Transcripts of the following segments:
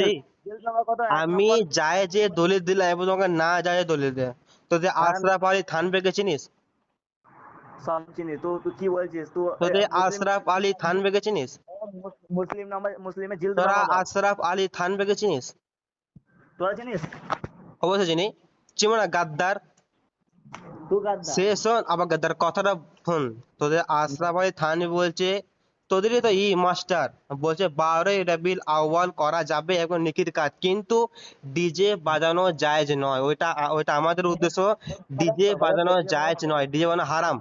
বলছি জেল নামা কত এক আমি নম্বর। যায় যে দলিল দিলাম এবং তোমাকে না যায় দলিল দে। তোদের হ্যাঁ আশরাফ আলী থানবেকে চিনিস? সব চিনি। তো তুই কি বলছিস তুই? তোদের মুসলিম আশরাফ আলী থানবেকে চিনিস? মুসলিম নামা, মুসলিমের জিলদ তোরা নামা বল। আশরাফ আলী থানবেকে চিনিস? তোরা চিনিস? অবশ্যই চিনি। চিনো না গাদ্দার? তুই গাদ্দার। সে শোন আবার গাদ্দার কথাটা শোন। তোদের আশরাফ আলী থানভী বলছে তোদেরই তো মাস্টার, বলছে 12ই রবিউল আউয়াল করা যাবে এবং নেকির কাজ, কিন্তু ডিজে বাজানো জায়েজ নয়। ওইটা ওইটা আমাদের উদ্দেশ্য। ডিজে বাজানো জায়েজ নয়, ডিজে বাজানো হারাম।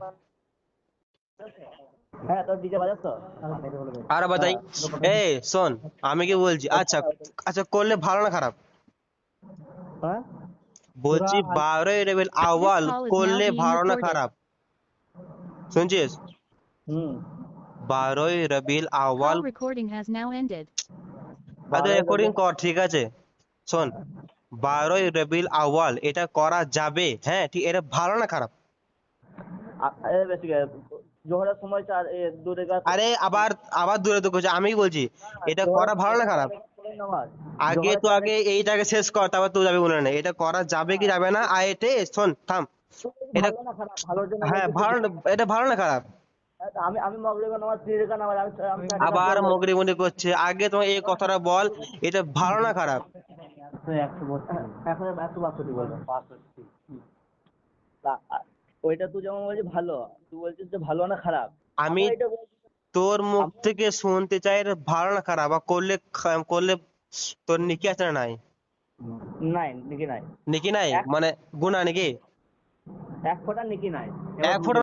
হ্যাঁ তোর ডিজে বাজাস তো? আর বাজাই। এই শোন, আমি কি বলছি, আচ্ছা আচ্ছা করলে ভালো না খারাপ? হ্যাঁ বলছি 12ই রবিউল This আউয়াল call is now করলে being ভালো না recorded. খারাপ? শুনছিস? হুম 12ই Rabiul Awal. Call recording has now ended. আচ্ছা 12 রেকর্ডিং কর, ঠিক আছে। শোন, 12ই রবিউল আউয়াল এটা করা যাবে, হ্যাঁ ঠিক, এটা ভালো না খারাপ? বেশি জোহরের সময় চার দু রেখা আরে আবার আবার দূরে তো করছে, আমি বলছি এটা করা ভালো না খারাপ? আগে তো আগে এইটাকে শেষ কর, তারপর তুই যাবি বলে না, এটা করা যাবে কি যাবে না। আর এটা শোন থাম, এটা ভালো না খারাপ? ভালোর জন্য হ্যাঁ বলতেছি। ভালো এটা ভালো না খারাপ? আমি আমি মগরিবের নামাজ 3 রেখা নামাজ আমি 4 রেখা আবার পড়বো। মগরি মগরি করছে। আগে তোমার এই কথাটা বল, এটা ভালো না খারাপ? 162 বলবো 65। ওইটা তুই যেমন বলছিস ভালো, তুই বলছিস যে ভালো না খারাপ। আমি এটা বলছি তোর মুখ থেকে শুনতে চাই এটা ভালো না খারাপ, আর করলে করলে তোর নেকি আছে না নাই? নাই, নাকি নাই? নেকি নাই মানে গুনাহ নাকি? এক ফোঁটা নাকি নাই। এক ফোঁটা